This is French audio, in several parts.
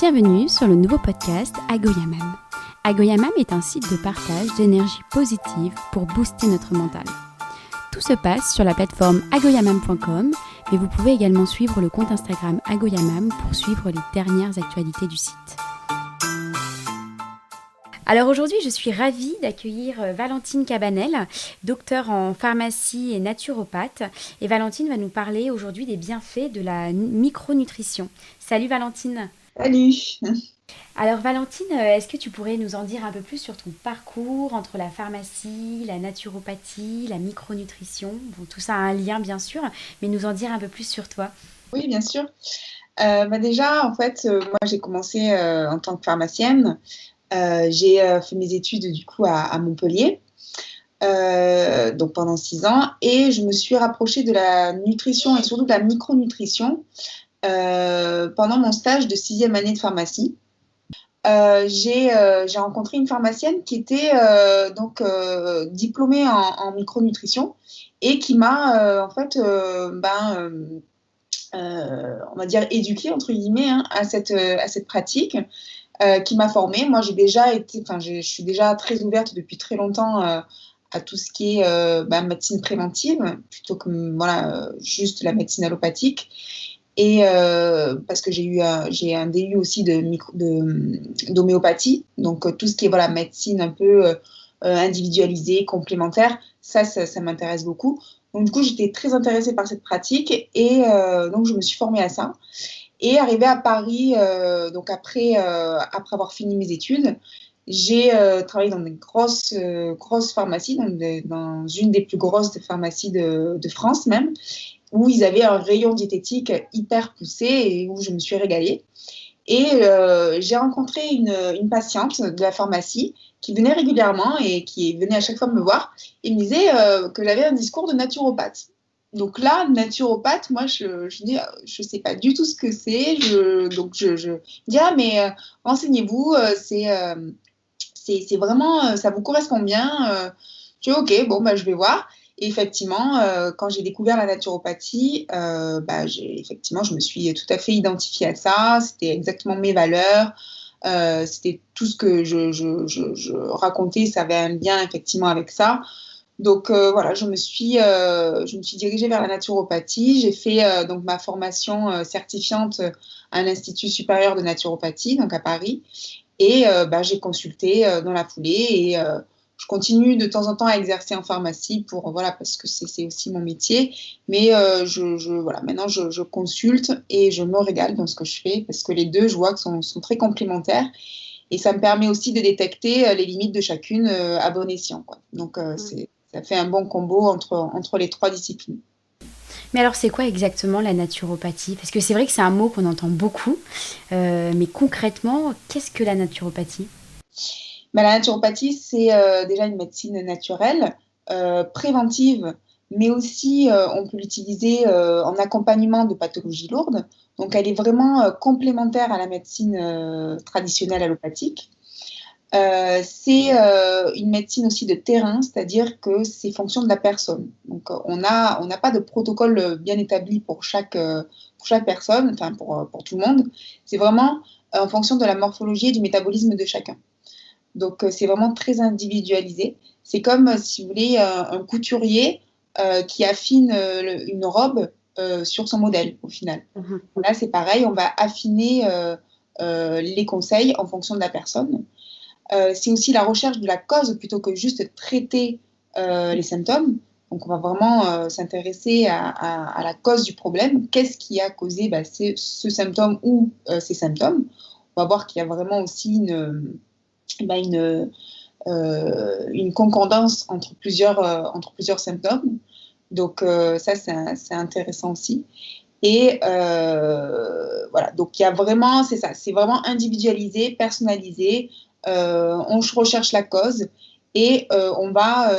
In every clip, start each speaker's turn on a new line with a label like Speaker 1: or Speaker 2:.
Speaker 1: Bienvenue sur le nouveau podcast Agoyamam. Agoyamam est un site de partage d'énergie positive pour booster notre mental. Tout se passe sur la plateforme agoyamam.com, mais vous pouvez également suivre le compte Instagram Agoyamam pour suivre les dernières actualités du site. Alors aujourd'hui, je suis ravie d'accueillir Valentine Cabanel, docteure en pharmacie et naturopathe. Et Valentine va nous parler aujourd'hui des bienfaits de la micronutrition. Salut Valentine.
Speaker 2: Salut.
Speaker 1: Alors Valentine, est-ce que tu pourrais nous en dire un peu plus sur ton parcours entre la pharmacie, la naturopathie, la micronutrition? Bon, tout ça a un lien bien sûr, mais nous en dire un peu plus sur toi.
Speaker 2: Oui, bien sûr. Déjà, en fait, moi, j'ai commencé en tant que pharmacienne. J'ai fait mes études du coup à Montpellier, donc pendant 6 ans, et je me suis rapprochée de la nutrition et surtout de la micronutrition pendant mon stage de 6e année de pharmacie. J'ai rencontré une pharmacienne qui était diplômée en micronutrition et qui m'a on va dire éduquée entre guillemets à cette pratique, qui m'a formée. Moi, je suis déjà très ouverte depuis très longtemps à tout ce qui est médecine préventive plutôt que juste la médecine allopathique. Et parce que j'ai un DU aussi d'homéopathie, donc tout ce qui est médecine un peu individualisée, complémentaire, ça m'intéresse beaucoup. Donc du coup, j'étais très intéressée par cette pratique et donc je me suis formée à ça. Et arrivée à Paris, donc après avoir fini mes études, j'ai travaillé dans des grosses pharmacies, dans une des plus grosses pharmacies de France même, où ils avaient un rayon diététique hyper poussé et où je me suis régalée. Et j'ai rencontré une patiente de la pharmacie qui venait régulièrement et qui venait à chaque fois me voir et me disait que j'avais un discours de naturopathe. Donc là, naturopathe, moi, je dis, je sais pas du tout ce que c'est. Donc je dis, mais renseignez-vous, c'est vraiment, ça vous correspond bien. Je dis, ok, bon, je vais voir. Et effectivement, quand j'ai découvert la naturopathie, effectivement, je me suis tout à fait identifiée à ça. C'était exactement mes valeurs. C'était tout ce que je racontais, ça avait un lien effectivement avec ça. Donc voilà, je me suis dirigée vers la naturopathie. J'ai fait donc ma formation certifiante à l'Institut supérieur de naturopathie, donc à Paris. Et j'ai consulté dans la foulée et je continue de temps en temps à exercer en pharmacie parce que c'est aussi mon métier. Mais maintenant, je consulte et je me régale dans ce que je fais parce que les deux, je vois que sont très complémentaires. Et ça me permet aussi de détecter les limites de chacune à bon escient, quoi. Donc, ça fait un bon combo entre les trois disciplines.
Speaker 1: Mais alors c'est quoi exactement la naturopathie? Parce que c'est vrai que c'est un mot qu'on entend beaucoup, mais concrètement, qu'est-ce que la naturopathie?
Speaker 2: La naturopathie, c'est déjà une médecine naturelle, préventive, mais aussi on peut l'utiliser en accompagnement de pathologies lourdes. Donc, elle est vraiment complémentaire à la médecine traditionnelle allopathique. C'est une médecine aussi de terrain, c'est-à-dire que c'est fonction de la personne. Donc, on n'a pas de protocole bien établi pour chaque personne, enfin pour tout le monde. C'est vraiment en fonction de la morphologie et du métabolisme de chacun. Donc, c'est vraiment très individualisé. C'est comme, si vous voulez, un couturier qui affine une robe sur son modèle, au final.
Speaker 1: Mhm.
Speaker 2: Là, c'est pareil, on va affiner les conseils en fonction de la personne. C'est aussi la recherche de la cause plutôt que juste traiter les symptômes. Donc, on va vraiment s'intéresser à la cause du problème. Qu'est-ce qui a causé ce symptôme ou ces symptômes? On va voir qu'il y a vraiment aussi une concordance entre plusieurs symptômes. Donc, ça, c'est intéressant aussi. Et voilà, donc il y a vraiment, c'est ça, c'est vraiment individualisé, personnalisé. On recherche la cause et on va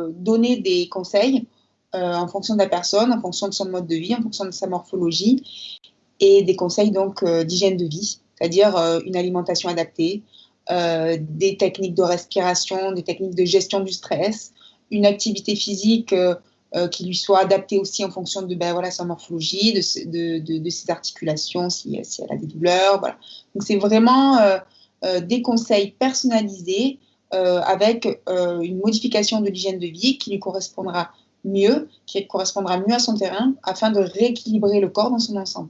Speaker 2: donner des conseils en fonction de la personne, en fonction de son mode de vie, en fonction de sa morphologie et des conseils donc d'hygiène de vie, c'est-à-dire une alimentation adaptée, des techniques de respiration, des techniques de gestion du stress, une activité physique qui lui soit adapté aussi en fonction de sa morphologie, de ses articulations, si elle a des douleurs. Voilà. Donc, c'est vraiment des conseils personnalisés avec une modification de l'hygiène de vie qui lui correspondra mieux, qui correspondra mieux à son terrain, afin de rééquilibrer le corps dans son ensemble.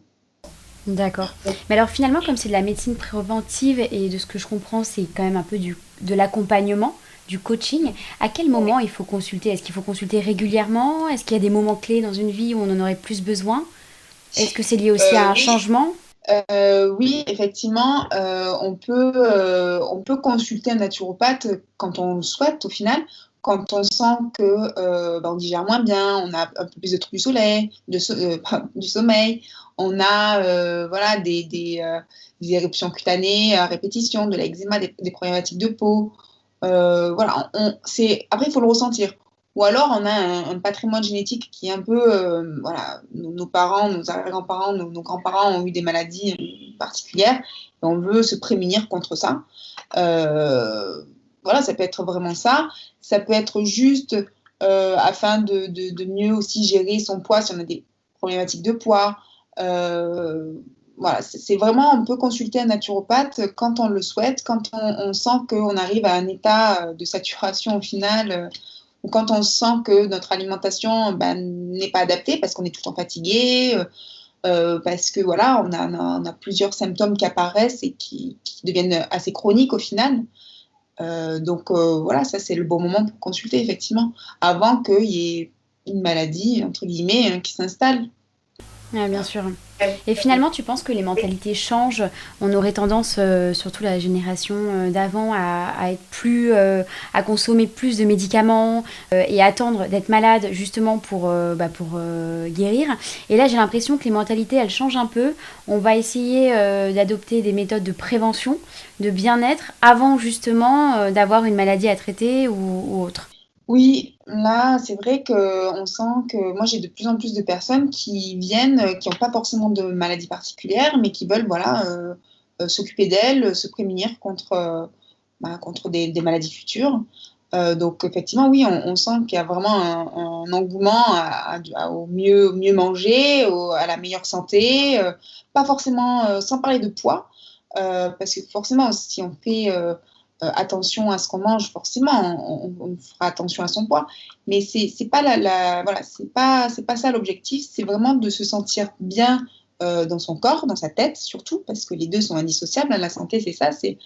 Speaker 1: D'accord. Mais alors finalement, comme c'est de la médecine préventive et de ce que je comprends, c'est quand même un peu de l'accompagnement, du coaching, à quel moment il faut consulter? Est-ce qu'il faut consulter régulièrement? Est-ce qu'il y a des moments clés dans une vie où on en aurait plus besoin? Est-ce que c'est lié aussi à un
Speaker 2: Oui,
Speaker 1: changement?
Speaker 2: oui, effectivement, on peut consulter un naturopathe quand on le souhaite, au final, quand on sent que on digère moins bien, on a un peu plus de troubles du soleil, du sommeil, on a des éruptions cutanées à répétition, de l'eczéma, des problématiques de peau. Après, il faut le ressentir. Ou alors, on a un patrimoine génétique qui est un peu, nos parents, nos arrière-grands-parents, nos grands-parents ont eu des maladies particulières et on veut se prémunir contre ça. Euh, Ça peut être vraiment ça. Ça peut être juste afin de mieux aussi gérer son poids si on a des problématiques de poids. Euh, c'est vraiment, on peut consulter un naturopathe quand on le souhaite, quand on sent qu'on arrive à un état de saturation au final, ou quand on sent que notre alimentation n'est pas adaptée parce qu'on est tout le temps fatigué, parce que voilà, on a plusieurs symptômes qui apparaissent et qui deviennent assez chroniques au final. Ça c'est le bon moment pour consulter effectivement, avant qu'il y ait une maladie, entre guillemets, qui s'installe.
Speaker 1: Ah, bien sûr. Et finalement, tu penses que les mentalités changent? On aurait tendance, surtout la génération d'avant, à être plus, à consommer plus de médicaments et attendre d'être malade justement pour guérir. Et là, j'ai l'impression que les mentalités, elles changent un peu. On va essayer d'adopter des méthodes de prévention, de bien-être, avant justement d'avoir une maladie à traiter ou autre.
Speaker 2: Oui, là, c'est vrai qu'on sent que moi, j'ai de plus en plus de personnes qui viennent, qui n'ont pas forcément de maladie particulière, mais qui veulent s'occuper d'elles, se prémunir contre des maladies futures. Donc, effectivement, oui, on sent qu'il y a vraiment un engouement au mieux manger, à la meilleure santé, pas forcément, sans parler de poids, parce que forcément, si on fait attention à ce qu'on mange, forcément, on fera attention à son poids. Mais c'est pas c'est pas ça l'objectif. C'est vraiment de se sentir bien dans son corps, dans sa tête surtout, parce que les deux sont indissociables. La santé, c'est ça, c'est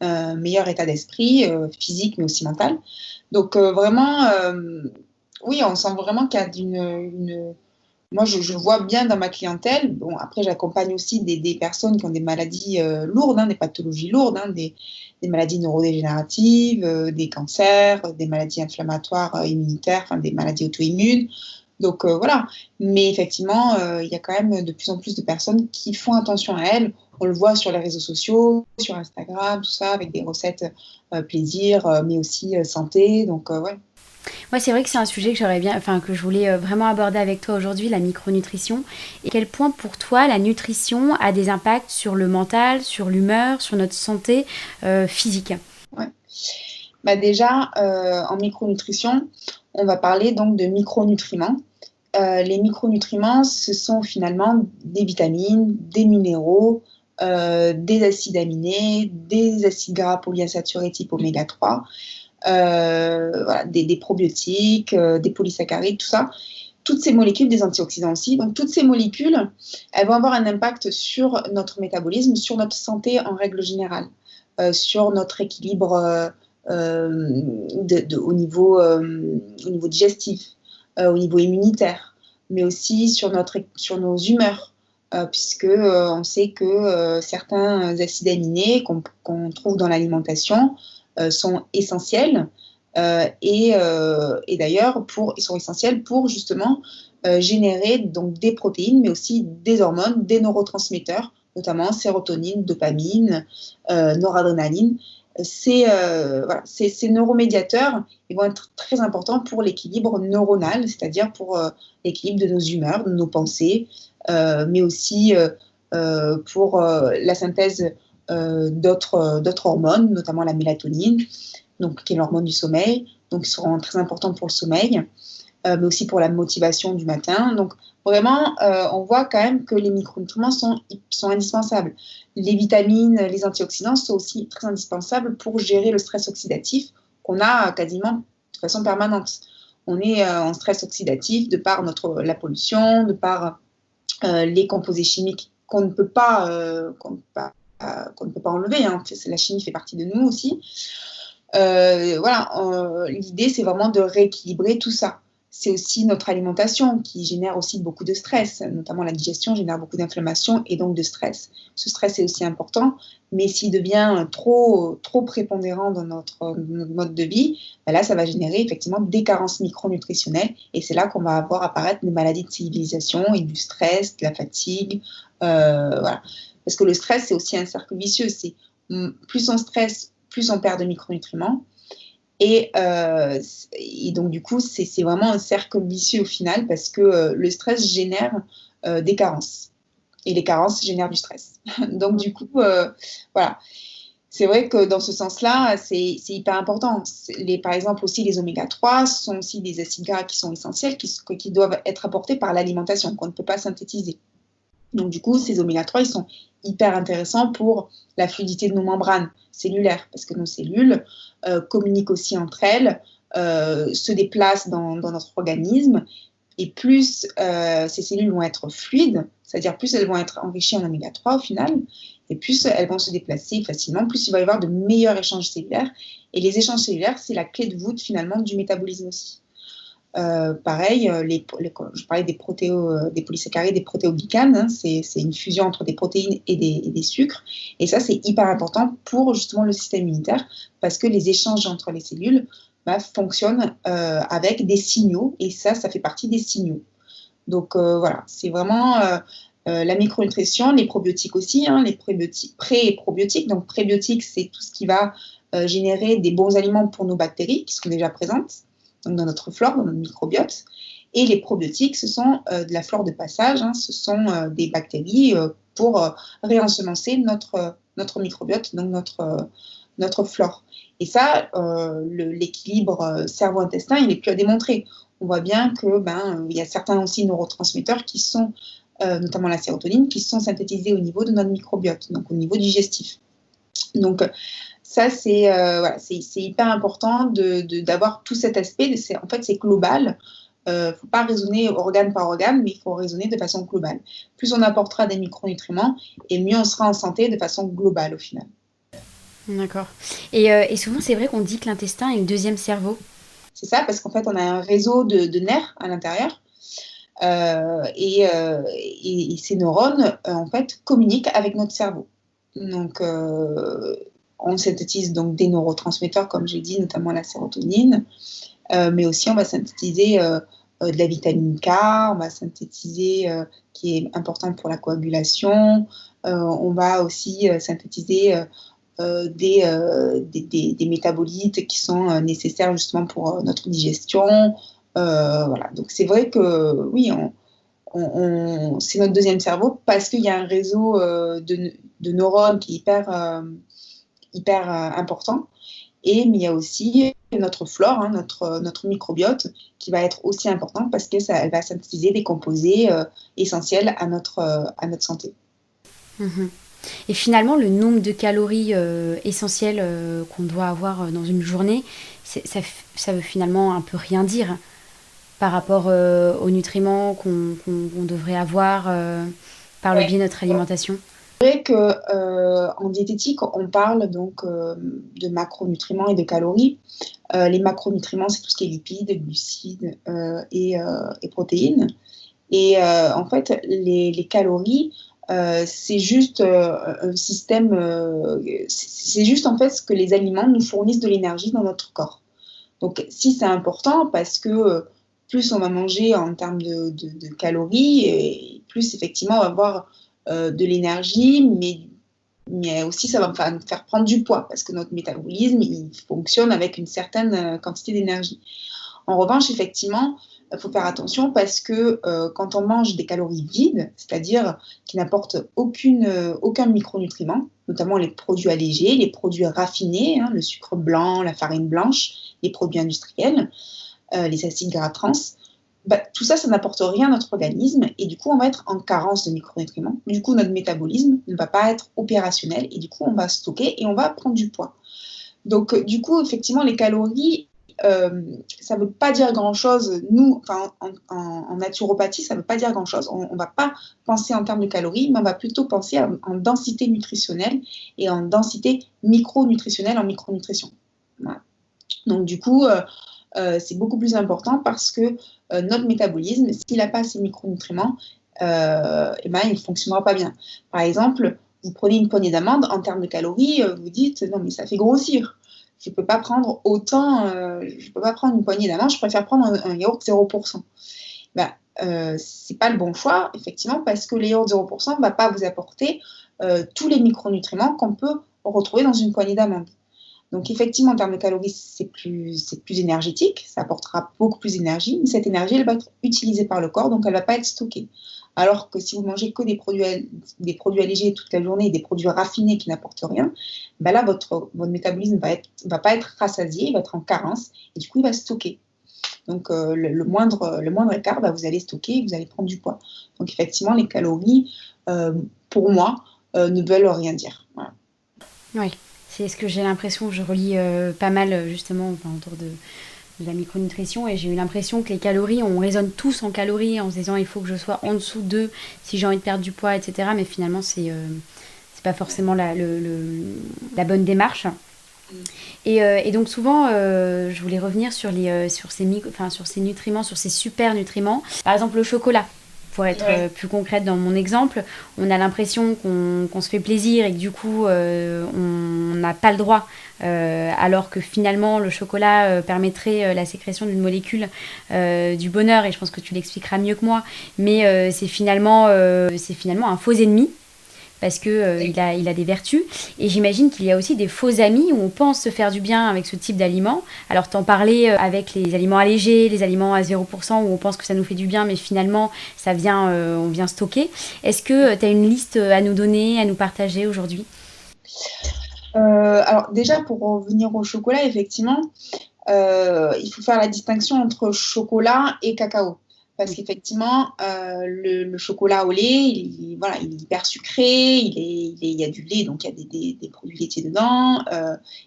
Speaker 2: un meilleur état d'esprit, physique, mais aussi mental. Donc oui, on sent vraiment qu'il y a moi, je vois bien dans ma clientèle. Bon, après, j'accompagne aussi des personnes qui ont des maladies lourdes, des pathologies lourdes, des maladies neurodégénératives, des cancers, des maladies inflammatoires immunitaires, enfin, des maladies auto-immunes. Donc voilà. Mais effectivement, il y a quand même de plus en plus de personnes qui font attention à elles. On le voit sur les réseaux sociaux, sur Instagram, tout ça, avec des recettes plaisir, mais aussi santé. Donc ouais.
Speaker 1: Moi, c'est vrai que c'est un sujet que que je voulais vraiment aborder avec toi aujourd'hui, la micronutrition. Et quel point pour toi la nutrition a des impacts sur le mental, sur l'humeur, sur notre santé physique?
Speaker 2: Ouais. Déjà, en micronutrition, on va parler donc de micronutriments. Les micronutriments, ce sont finalement des vitamines, des minéraux, des acides aminés, des acides gras polyinsaturés type oméga 3, des probiotiques, des polysaccharides, tout ça. Toutes ces molécules, des antioxydants aussi. Donc, toutes ces molécules, elles vont avoir un impact sur notre métabolisme, sur notre santé en règle générale, sur notre équilibre au niveau digestif, au niveau immunitaire, mais aussi sur nos humeurs, puisque on sait que certains acides aminés qu'on trouve dans l'alimentation sont essentiels. Et d'ailleurs, ils sont essentiels pour justement générer donc des protéines, mais aussi des hormones, des neurotransmetteurs, notamment sérotonine, dopamine, noradrénaline. Ces neuromédiateurs, ils vont être très importants pour l'équilibre neuronal, c'est-à-dire pour l'équilibre de nos humeurs, de nos pensées, mais aussi pour la synthèse d'autres hormones, notamment la mélatonine, donc, qui est l'hormone du sommeil, donc qui seront très importantes pour le sommeil. mais aussi pour la motivation du matin. Donc, vraiment, on voit quand même que les micronutriments sont indispensables. Les vitamines, les antioxydants sont aussi très indispensables pour gérer le stress oxydatif qu'on a quasiment de façon permanente. On est en stress oxydatif de par la pollution, de par les composés chimiques qu'on ne peut pas enlever. Hein. La chimie fait partie de nous aussi. L'idée, c'est vraiment de rééquilibrer tout ça. C'est aussi notre alimentation qui génère aussi beaucoup de stress, notamment la digestion génère beaucoup d'inflammation et donc de stress. Ce stress est aussi important, mais s'il devient trop prépondérant dans notre mode de vie, ben là, ça va générer effectivement des carences micronutritionnelles et c'est là qu'on va voir apparaître des maladies de civilisation et du stress, de la fatigue. Voilà. Parce que le stress, c'est aussi un cercle vicieux. C'est plus on stresse, plus on perd de micronutriments. Et donc, du coup, c'est vraiment un cercle vicieux au final parce que le stress génère des carences. Et les carences génèrent du stress. Donc, du coup, voilà. C'est vrai que dans ce sens-là, c'est hyper important. Par exemple, aussi les oméga-3 sont aussi des acides gras qui sont essentiels, qui doivent être apportés par l'alimentation, qu'on ne peut pas synthétiser. Donc, du coup, ces oméga-3, ils sont hyper intéressants pour la fluidité de nos membranes cellulaires, parce que nos cellules communiquent aussi entre elles, se déplacent dans notre organisme, et plus ces cellules vont être fluides, c'est-à-dire plus elles vont être enrichies en oméga-3 au final, et plus elles vont se déplacer facilement, plus il va y avoir de meilleurs échanges cellulaires. Et les échanges cellulaires, c'est la clé de voûte finalement du métabolisme aussi. Pareil, je parlais des polysaccharides, des protéoglycanes, hein, c'est une fusion entre des protéines et des sucres. Et ça, c'est hyper important pour justement le système immunitaire parce que les échanges entre les cellules fonctionnent avec des signaux et ça fait partie des signaux. Donc voilà, c'est vraiment la micronutrition, les probiotiques aussi, hein, les pré- et probiotiques. Donc prébiotiques, c'est tout ce qui va générer des bons aliments pour nos bactéries qui sont déjà présentes. Donc dans notre flore, dans notre microbiote. Et les probiotiques, ce sont de la flore de passage, hein, ce sont des bactéries pour réensemencer notre microbiote, donc notre flore. Et ça, l'équilibre cerveau-intestin, il n'est plus à démontrer. On voit bien que il y a certains aussi neurotransmetteurs qui sont, notamment la sérotonine, qui sont synthétisés au niveau de notre microbiote, donc au niveau digestif. Donc, ça, c'est hyper important d'avoir tout cet aspect. En fait, c'est global. Il ne faut pas raisonner organe par organe, mais il faut raisonner de façon globale. Plus on apportera des micronutriments, et mieux on sera en santé de façon globale au final.
Speaker 1: D'accord. Et souvent, c'est vrai qu'on dit que l'intestin est le deuxième cerveau.
Speaker 2: C'est ça, parce qu'en fait, on a un réseau de nerfs à l'intérieur. Et ces neurones, en fait, communiquent avec notre cerveau. Donc, on synthétise donc des neurotransmetteurs, comme j'ai dit, notamment la sérotonine, mais aussi on va synthétiser de la vitamine K, on va synthétiser, qui est important pour la coagulation, on va aussi synthétiser des métabolites qui sont nécessaires justement pour notre digestion. Voilà. Donc c'est vrai que oui, c'est notre deuxième cerveau parce qu'il y a un réseau de neurones qui est hyper important. Mais il y a aussi notre flore, hein, notre microbiote, qui va être aussi important parce qu'elle va synthétiser des composés essentiels à notre santé.
Speaker 1: Mmh. Et finalement, le nombre de calories essentielles qu'on doit avoir dans une journée, ça veut finalement un peu rien dire par rapport aux nutriments qu'on devrait avoir par le biais de notre alimentation.
Speaker 2: C'est vrai qu'en diététique, on parle donc de macronutriments et de calories. Les macronutriments, c'est tout ce qui est lipides, glucides et protéines. Et en fait, les calories, c'est juste un système, c'est juste en fait ce que les aliments nous fournissent de l'énergie dans notre corps. Donc, si c'est important, parce que plus on va manger en termes de calories, et plus effectivement on va avoir de l'énergie, mais aussi ça va nous faire prendre du poids, parce que notre métabolisme, il fonctionne avec une certaine quantité d'énergie. En revanche, effectivement, il faut faire attention parce que quand on mange des calories vides, c'est-à-dire qui n'apportent aucun micronutriment, notamment les produits allégés, les produits raffinés, hein, le sucre blanc, la farine blanche, les produits industriels, les acides gras trans, tout ça, ça n'apporte rien à notre organisme et du coup, on va être en carence de micronutriments. Du coup, notre métabolisme ne va pas être opérationnel et du coup, on va stocker et on va prendre du poids. Donc, du coup, effectivement, les calories, ça ne veut pas dire grand-chose. Nous, en naturopathie, ça ne veut pas dire grand-chose. On ne va pas penser en termes de calories, mais on va plutôt penser en densité nutritionnelle et en densité micronutritionnelle en micronutrition. Voilà. Donc, du coup, c'est beaucoup plus important parce que notre métabolisme, s'il n'a pas ces micronutriments, il ne fonctionnera pas bien. Par exemple, vous prenez une poignée d'amandes, en termes de calories, vous dites non, mais ça fait grossir. Je ne peux pas prendre je peux pas prendre une poignée d'amandes, je préfère prendre un yaourt 0%. C'est pas le bon choix, effectivement, parce que le yaourt 0% ne va pas vous apporter tous les micronutriments qu'on peut retrouver dans une poignée d'amandes. Donc, effectivement, en termes de calories, c'est plus énergétique, ça apportera beaucoup plus d'énergie, mais cette énergie, elle va être utilisée par le corps, donc elle ne va pas être stockée. Alors que si vous mangez que des produits allégés toute la journée, des produits raffinés qui n'apportent rien, là, votre métabolisme va pas être rassasié, il va être en carence, et du coup, il va stocker. Donc, le moindre écart, vous allez stocker et vous allez prendre du poids. Donc, effectivement, les calories, pour moi, ne veulent rien dire. Voilà.
Speaker 1: Oui. C'est ce que j'ai l'impression, je relis pas mal justement autour de la micronutrition et j'ai eu l'impression que les calories, on raisonne tous en calories en se disant il faut que je sois en dessous de si j'ai envie de perdre du poids, etc. Mais finalement, c'est pas forcément la bonne démarche. Et donc souvent, je voulais revenir sur ces nutriments, sur ces super nutriments. Par exemple, le chocolat. Pour être plus concrète dans mon exemple, on a l'impression qu'on se fait plaisir et que du coup, on n'a pas le droit. Alors que finalement, le chocolat permettrait la sécrétion d'une molécule du bonheur, et je pense que tu l'expliqueras mieux que moi, mais c'est finalement un faux ennemi. Parce que il a des vertus. Et j'imagine qu'il y a aussi des faux amis où on pense se faire du bien avec ce type d'aliments. Alors, t'en parlais avec les aliments allégés, les aliments à 0%, où on pense que ça nous fait du bien, mais finalement, on vient stocker. Est-ce que tu as une liste à nous donner, à nous partager aujourd'hui ?
Speaker 2: Alors, déjà, pour revenir au chocolat, effectivement, il faut faire la distinction entre chocolat et cacao. Parce qu'effectivement, le chocolat au lait, il est hyper sucré, il y a du lait, donc il y a des produits laitiers dedans,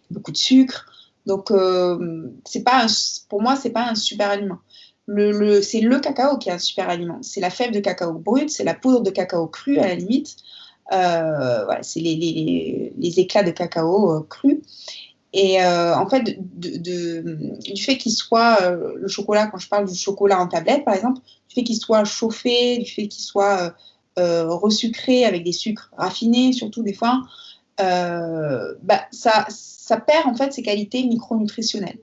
Speaker 2: beaucoup de sucre. Donc, pour moi, ce n'est pas un super aliment. C'est le cacao qui est un super aliment. C'est la fève de cacao brute, c'est la poudre de cacao crue à la limite. C'est les éclats de cacao crus. Et en fait, du fait qu'il soit, le chocolat, quand je parle du chocolat en tablette, par exemple, du fait qu'il soit chauffé, du fait qu'il soit resucré avec des sucres raffinés, surtout des fois, ça perd en fait ses qualités micronutritionnelles.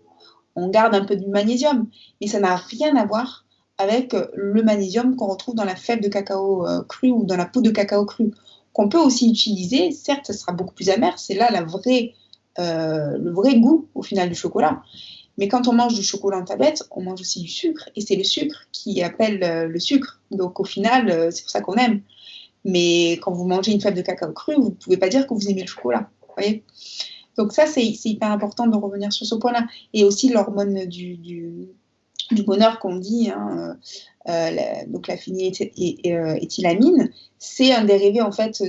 Speaker 2: On garde un peu du magnésium, mais ça n'a rien à voir avec le magnésium qu'on retrouve dans la fève de cacao crue ou dans la poudre de cacao crue, qu'on peut aussi utiliser. Certes, ça sera beaucoup plus amer, c'est là le vrai goût au final du chocolat. Mais quand on mange du chocolat en tablette, on mange aussi du sucre, et c'est le sucre qui appelle le sucre. Donc au final, c'est pour ça qu'on aime. Mais quand vous mangez une fève de cacao crue, vous ne pouvez pas dire que vous aimez le chocolat. Vous voyez ? Donc ça, c'est hyper important de revenir sur ce point-là. Et aussi l'hormone du bonheur qu'on dit, donc la phényléthylamine, c'est un dérivé en fait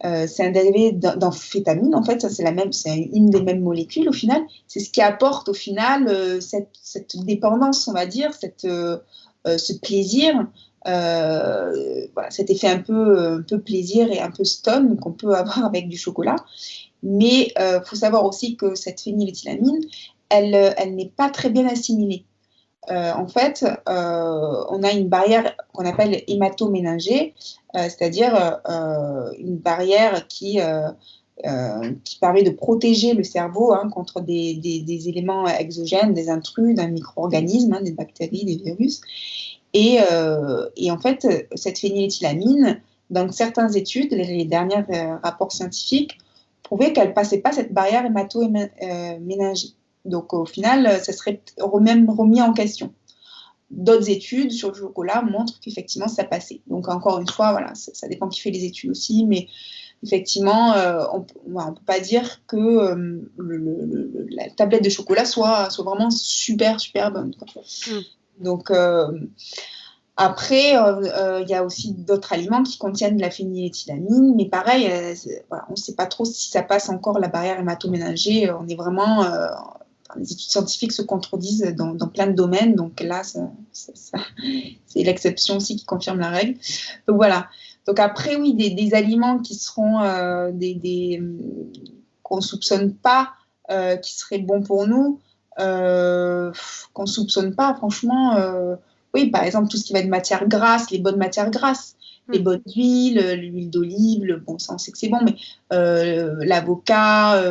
Speaker 2: c'est un dérivé d'amphétamine, en fait, c'est une des mêmes molécules au final. C'est ce qui apporte au final cette dépendance, on va dire, ce plaisir, cet effet un peu plaisir et un peu stun qu'on peut avoir avec du chocolat. Mais il faut savoir aussi que cette phényléthylamine, elle n'est pas très bien assimilée. En fait, on a une barrière qu'on appelle hématoméningée, c'est-à-dire une barrière qui permet de protéger le cerveau contre des éléments exogènes, des intrus d'un micro-organisme, des bactéries, des virus. Et en fait, cette phényléthylamine, dans certaines études, les derniers rapports scientifiques, prouvaient qu'elle ne passait pas cette barrière hématoméningée. Donc, au final, ça serait même remis en question. D'autres études sur le chocolat montrent qu'effectivement, ça passait. Donc, encore une fois, voilà, ça dépend qui fait les études aussi, mais effectivement, on ne peut pas dire que la tablette de chocolat soit vraiment super, super bonne, quoi. Donc, après, il y a aussi d'autres aliments qui contiennent de la phényléthylamine, mais pareil, voilà, on ne sait pas trop si ça passe encore la barrière hémato-ménagée. On est vraiment, les études scientifiques se contredisent dans plein de domaines, donc là, c'est l'exception aussi qui confirme la règle. Donc voilà. Donc après, oui, des aliments qui seront qu'on ne soupçonne pas, qui seraient bons pour nous, qu'on ne soupçonne pas, franchement. Oui, par exemple, tout ce qui va être matière grasse, les bonnes matières grasses, les bonnes huiles, l'huile d'olive, bon, ça on sait que c'est bon, mais l'avocat,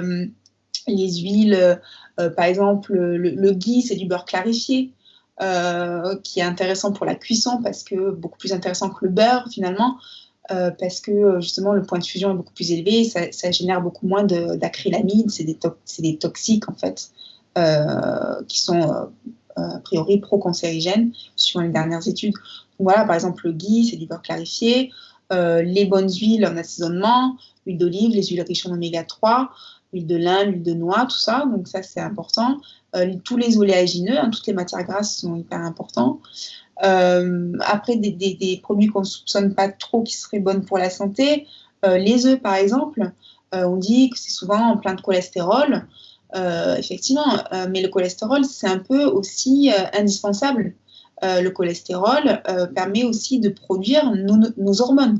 Speaker 2: les huiles, par exemple, le ghee, c'est du beurre clarifié, qui est intéressant pour la cuisson, parce que beaucoup plus intéressant que le beurre, finalement, parce que justement, le point de fusion est beaucoup plus élevé, ça génère beaucoup moins d'acrylamide, c'est des toxiques, en fait, qui sont a priori pro-cancérigènes, suivant les dernières études. Donc voilà, par exemple, le ghee, c'est du beurre clarifié, les bonnes huiles en assaisonnement, l'huile d'olive, les huiles riches en oméga 3, l'huile de lin, l'huile de noix, tout ça, donc ça c'est important. Tous les oléagineux, hein, toutes les matières grasses sont hyper importants. Après, des produits qu'on ne soupçonne pas trop qui seraient bonnes pour la santé, les œufs par exemple, on dit que c'est souvent plein de cholestérol. Effectivement, mais le cholestérol, c'est un peu aussi indispensable. Le cholestérol permet aussi de produire nos hormones.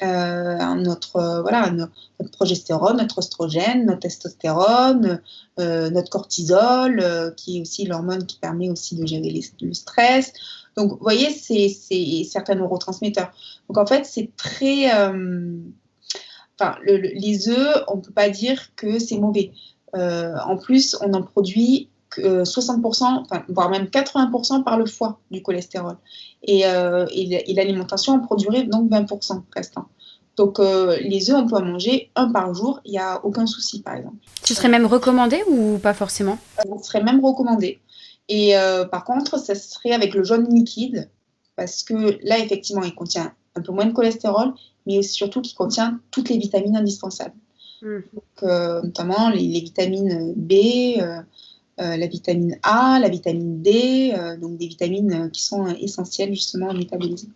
Speaker 2: Notre progestérone, notre oestrogène, notre testostérone, notre cortisol, qui est aussi l'hormone qui permet aussi de gérer le stress. Donc, vous voyez, c'est certains neurotransmetteurs. Donc, en fait, c'est très... les œufs, on ne peut pas dire que c'est mauvais. En plus, on en produit 60%, voire même 80% par le foie du cholestérol. Et l'alimentation en produirait donc 20% restant. Donc, les œufs, on peut en manger un par jour, il n'y a aucun souci, par exemple.
Speaker 1: Ce serait même recommandé ou pas forcément?
Speaker 2: Ce serait même recommandé. Et par contre, ça serait avec le jaune liquide, parce que là, effectivement, il contient un peu moins de cholestérol, mais surtout qu'il contient toutes les vitamines indispensables. Donc, notamment les vitamines B, la vitamine A, la vitamine D, donc des vitamines qui sont essentielles justement à métaboliser.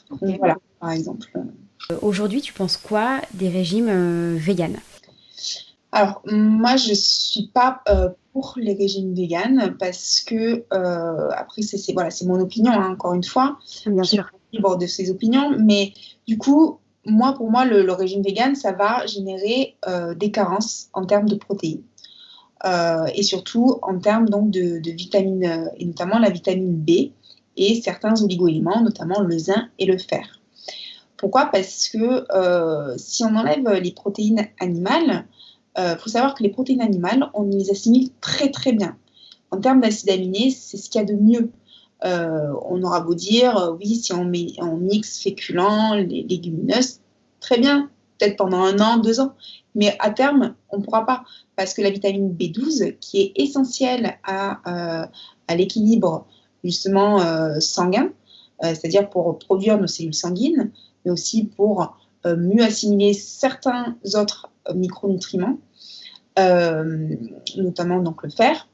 Speaker 2: Donc voilà, par exemple.
Speaker 1: Aujourd'hui, tu penses quoi des régimes véganes?
Speaker 2: Alors, moi, je ne suis pas pour les régimes véganes parce que, après, c'est mon opinion, hein, encore une fois.
Speaker 1: Bien
Speaker 2: Je suis
Speaker 1: sûr.
Speaker 2: libre de ces opinions, mais du coup, pour moi, le régime vegan, ça va générer des carences en termes de protéines. Et surtout en termes donc, de vitamines, et notamment la vitamine B et certains oligo-éléments, notamment le zinc et le fer. Pourquoi? Parce que si on enlève les protéines animales, faut savoir que les protéines animales, on les assimile très très bien. En termes d'acides aminés, c'est ce qu'il y a de mieux. On aura beau dire, oui, si on mixe féculents, les légumineuses, très bien, peut-être pendant 1 an, 2 ans. Mais à terme, on ne pourra pas, parce que la vitamine B12, qui est essentielle à l'équilibre justement sanguin, c'est-à-dire pour produire nos cellules sanguines, mais aussi pour mieux assimiler certains autres micronutriments, notamment donc le fer,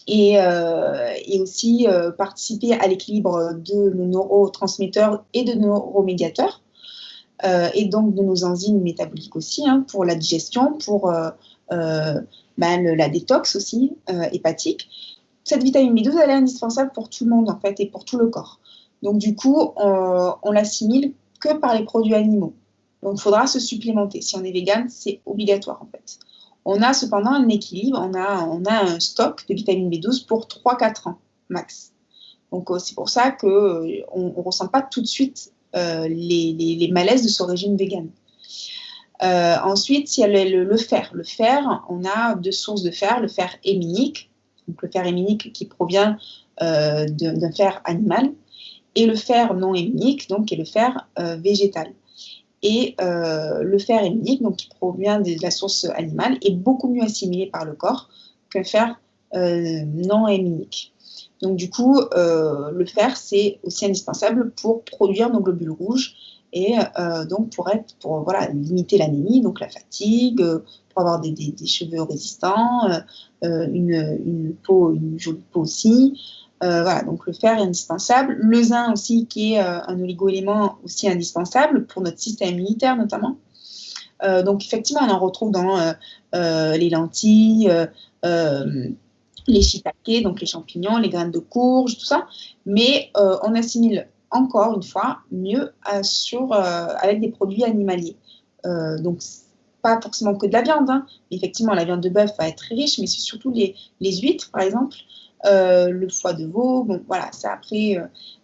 Speaker 2: et aussi participer à l'équilibre de nos neurotransmetteurs et de nos neuromédiateurs, et donc de nos enzymes métaboliques aussi, hein, pour la digestion, pour la détox aussi, hépatique. Cette vitamine B12, elle est indispensable pour tout le monde, en fait, et pour tout le corps. Donc, du coup, on l'assimile que par les produits animaux. Donc, il faudra se supplémenter. Si on est vegan, c'est obligatoire, en fait. On a cependant un équilibre, on a un stock de vitamine B12 pour 3-4 ans, max. Donc, c'est pour ça qu'on ne ressent pas tout de suite les malaises de ce régime vegan. Ensuite, il y a le fer. Le fer, on a 2 sources de fer, le fer héminique, donc le fer héminique qui provient d'un fer animal, et le fer non héminique, donc qui est le fer végétal. Et le fer héminique, donc qui provient de la source animale, est beaucoup mieux assimilé par le corps qu'un fer non héminique. Donc du coup, le fer, c'est aussi indispensable pour produire nos globules rouges et donc pour limiter l'anémie, donc la fatigue, pour avoir des cheveux résistants, une jolie peau aussi, Voilà, donc le fer est indispensable. Le zinc aussi, qui est un oligo-élément aussi indispensable pour notre système immunitaire notamment. Donc effectivement, on en retrouve dans les lentilles, les shiitake, donc les champignons, les graines de courge, tout ça. Mais on assimile encore une fois mieux avec des produits animaliers. Donc pas forcément que de la viande, hein, mais effectivement la viande de bœuf va être très riche, mais c'est surtout les huîtres par exemple, le foie de veau, bon voilà, c'est après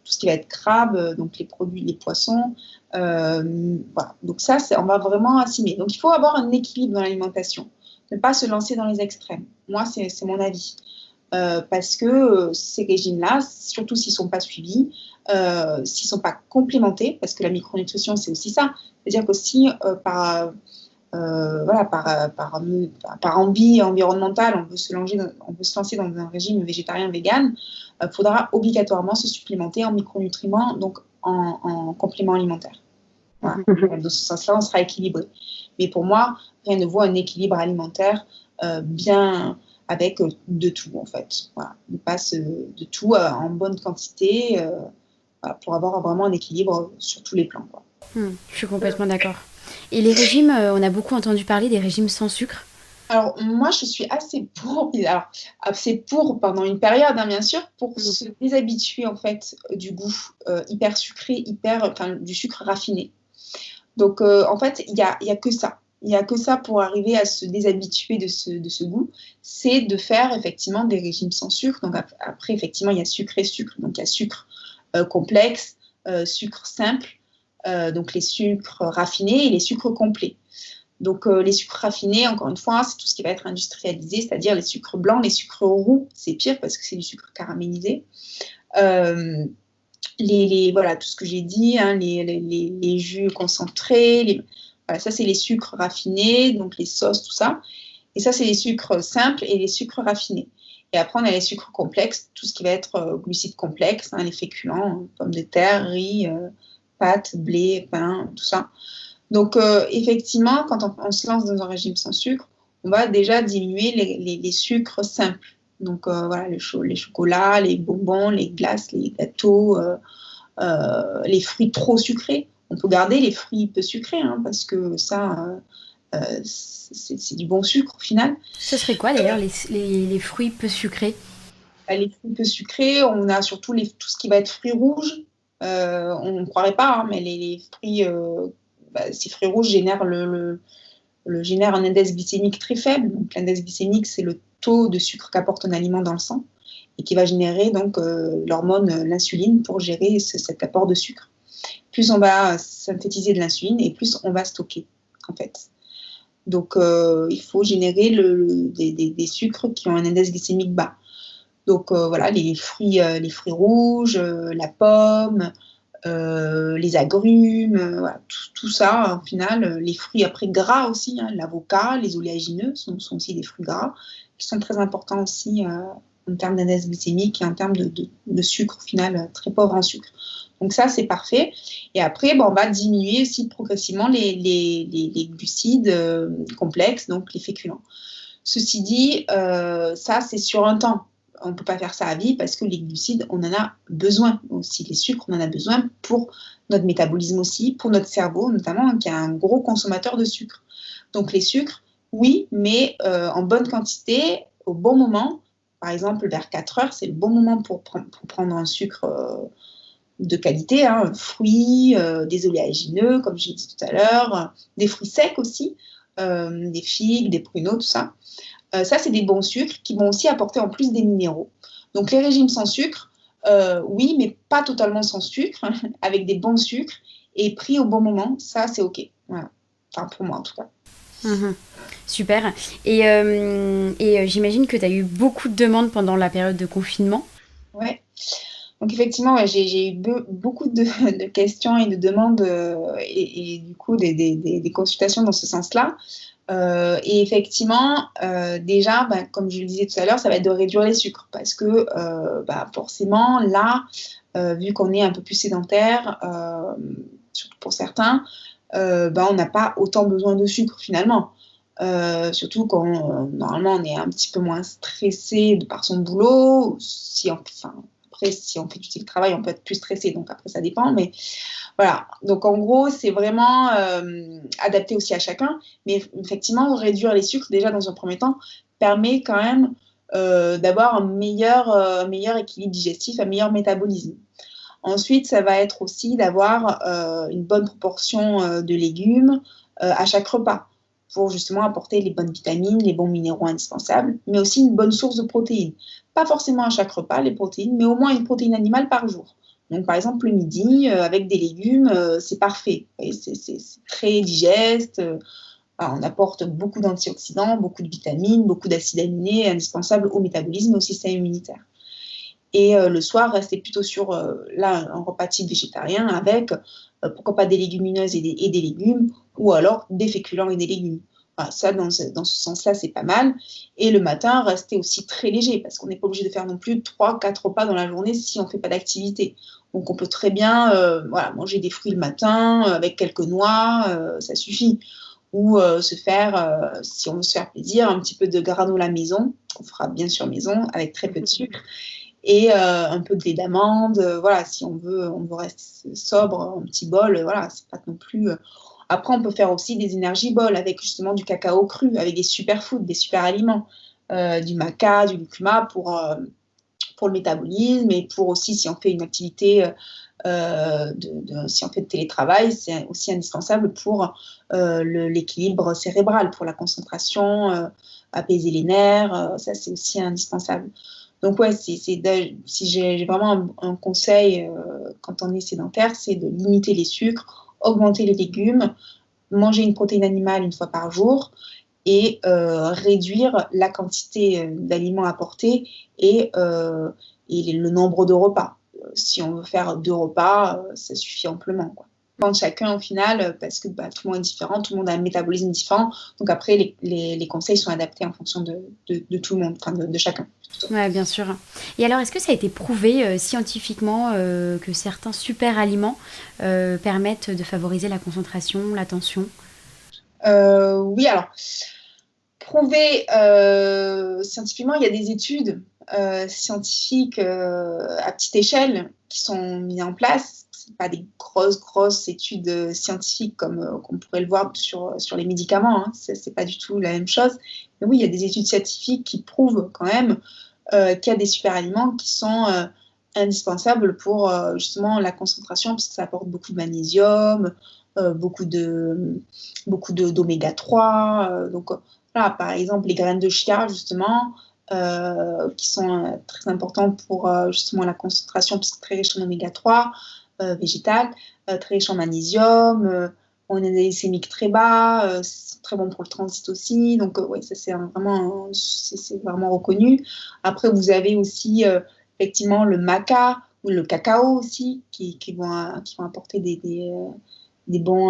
Speaker 2: tout ce qui va être crabe, donc les produits, les poissons, voilà. Donc ça, on va vraiment assimiler. Donc il faut avoir un équilibre dans l'alimentation, ne pas se lancer dans les extrêmes. Moi, c'est mon avis. Parce que ces régimes-là, surtout s'ils ne sont pas suivis, s'ils ne sont pas complémentés, parce que la micronutrition, c'est aussi ça. C'est-à-dire qu'aussi, par envie environnementale, on veut se lancer dans un régime végétarien vegan, il faudra obligatoirement se supplémenter en micronutriments, donc en complément alimentaire. Voilà. Dans ce sens-là, on sera équilibré. Mais pour moi, rien ne vaut un équilibre alimentaire bien avec de tout, en fait. Voilà. On passe de tout en bonne quantité pour avoir vraiment un équilibre sur tous les plans, quoi.
Speaker 1: Je suis complètement d'accord. Et les régimes, on a beaucoup entendu parler des régimes sans sucre.
Speaker 2: Alors, moi, je suis assez pour. Alors, c'est pour pendant une période, hein, bien sûr, pour se déshabituer, en fait, du goût hyper sucré, du sucre raffiné. Donc, en fait, il y a que ça. Il n'y a que ça pour arriver à se déshabituer de ce goût. C'est de faire, effectivement, des régimes sans sucre. Donc, après, effectivement, il y a sucre et sucre. Donc, il y a sucre complexe, sucre simple, donc les sucres raffinés et les sucres complets. Donc, les sucres raffinés, encore une fois, c'est tout ce qui va être industrialisé, c'est-à-dire les sucres blancs, les sucres roux, c'est pire parce que c'est du sucre caramélisé. Voilà, tout ce que j'ai dit, hein, les jus concentrés, voilà, ça, c'est les sucres raffinés, donc les sauces, tout ça. Et ça, c'est les sucres simples et les sucres raffinés. Et après, on a les sucres complexes, tout ce qui va être glucides complexes, hein, les féculents, hein, pommes de terre, riz, pâtes, blé, pain, tout ça. Donc, effectivement, quand on se lance dans un régime sans sucre, on va déjà diminuer les sucres simples. Donc, voilà, les chocolats, les bonbons, les glaces, les gâteaux, les fruits trop sucrés. On peut garder les fruits peu sucrés, hein, parce que ça, c'est du bon sucre au final.
Speaker 1: Ce serait quoi d'ailleurs les fruits peu sucrés?
Speaker 2: Les fruits peu sucrés, on a surtout tout ce qui va être fruits rouges. On ne croirait pas, hein, mais les fruits, ces fruits rouges génèrent génèrent un index glycémique très faible. Donc, l'index glycémique, c'est le taux de sucre qu'apporte un aliment dans le sang et qui va générer donc l'hormone, l'insuline, pour gérer cet apport de sucre. Plus on va synthétiser de l'insuline et plus on va stocker, en fait. Donc, il faut générer des sucres qui ont un index glycémique bas. Donc, voilà, les fruits rouges, la pomme, les agrumes, voilà, tout ça, au final, les fruits après gras aussi, hein, l'avocat, les oléagineux sont aussi des fruits gras qui sont très importants aussi en termes d'index glycémique et en termes de sucre, au final, très pauvre en sucre. Donc ça, c'est parfait. Et après, on va diminuer aussi progressivement les glucides complexes, donc les féculents. Ceci dit, ça, c'est sur un temps. On ne peut pas faire ça à vie parce que les glucides, on en a besoin aussi. Les sucres, on en a besoin pour notre métabolisme aussi, pour notre cerveau notamment, qui est un gros consommateur de sucre. Donc les sucres, oui, mais en bonne quantité, au bon moment. Par exemple, vers 4 heures, c'est le bon moment pour prendre un sucre de qualité, hein, fruits, des oléagineux, comme j'ai dit tout à l'heure, des fruits secs aussi, des figues, des pruneaux, tout ça. Ça, c'est des bons sucres qui vont aussi apporter en plus des minéraux. Donc, les régimes sans sucre, oui, mais pas totalement sans sucre, hein, avec des bons sucres et pris au bon moment, ça, c'est OK. Voilà. Enfin, pour moi, en tout cas.
Speaker 1: Super. Et j'imagine que tu as eu beaucoup de demandes pendant la période de confinement.
Speaker 2: Ouais. Donc, effectivement, j'ai eu beaucoup de questions et de demandes et du coup, des consultations dans ce sens-là. Et effectivement, déjà, comme je le disais tout à l'heure, ça va être de réduire les sucres parce que forcément, là, vu qu'on est un peu plus sédentaire, surtout pour certains, on n'a pas autant besoin de sucre finalement. Surtout quand normalement on est un petit peu moins stressé de par son boulot. Après, après, si on fait du télétravail, on peut être plus stressé, donc après, ça dépend. Mais voilà. Donc, en gros, c'est vraiment adapté aussi à chacun. Mais effectivement, réduire les sucres, déjà, dans un premier temps, permet quand même d'avoir un meilleur équilibre digestif, un meilleur métabolisme. Ensuite, ça va être aussi d'avoir une bonne proportion de légumes à chaque repas pour justement apporter les bonnes vitamines, les bons minéraux indispensables, mais aussi une bonne source de protéines. Pas forcément à chaque repas, les protéines, mais au moins une protéine animale par jour. Donc, par exemple, le midi, avec des légumes, c'est parfait. C'est très digeste. On apporte beaucoup d'antioxydants, beaucoup de vitamines, beaucoup d'acides aminés indispensables au métabolisme et au système immunitaire. Et le soir, rester plutôt sur un repas type végétarien avec, pourquoi pas des légumineuses et des légumes, ou alors des féculents et des légumes. Voilà, ça, dans ce sens-là, c'est pas mal. Et le matin, rester aussi très léger, parce qu'on n'est pas obligé de faire non plus 3-4 repas dans la journée si on ne fait pas d'activité. Donc, on peut très bien manger des fruits le matin avec quelques noix, ça suffit. Ou se faire, si on veut se faire plaisir, un petit peu de granola maison, qu'on fera bien sûr maison, avec très peu de sucre. Et un peu de lait d'amande, voilà, si on veut rester sobre, un petit bol, voilà, c'est pas non plus. Après, on peut faire aussi des énergie balls avec justement du cacao cru, avec des superfoods, des super aliments, du maca, du lucuma pour le métabolisme et pour aussi si on fait une activité, si on fait de télétravail, c'est aussi indispensable pour l'équilibre cérébral, pour la concentration, apaiser les nerfs, ça c'est aussi indispensable. Donc ouais, si j'ai vraiment un conseil quand on est sédentaire, c'est de limiter les sucres, augmenter les légumes, manger une protéine animale une fois par jour et réduire la quantité d'aliments apportés et le nombre de repas. Si on veut faire 2 repas, ça suffit amplement, quoi. Quand chacun au final, parce que tout le monde est différent, tout le monde a un métabolisme différent, donc après les conseils sont adaptés en fonction de tout le monde, enfin de chacun.
Speaker 1: Ouais, bien sûr. Et alors, est-ce que ça a été prouvé scientifiquement que certains super aliments permettent de favoriser la concentration, l'attention?
Speaker 2: Oui, alors prouvé scientifiquement, il y a des études scientifiques à petite échelle qui sont mises en place. Ce pas des grosses études scientifiques comme on pourrait le voir sur les médicaments, hein. C'est pas du tout la même chose. Mais oui, il y a des études scientifiques qui prouvent quand même qu'il y a des super aliments qui sont indispensables pour justement la concentration, parce que ça apporte beaucoup de magnésium, beaucoup d'oméga 3. Donc là, par exemple, les graines de chia, justement, qui sont très importantes pour justement la concentration, parce que très riches en oméga 3 végétal, très riche en magnésium, on a des glycémiques très bas, c'est très bon pour le transit aussi. Donc, oui, ça, c'est vraiment reconnu. Après, vous avez aussi effectivement le maca ou le cacao aussi, qui vont apporter des bons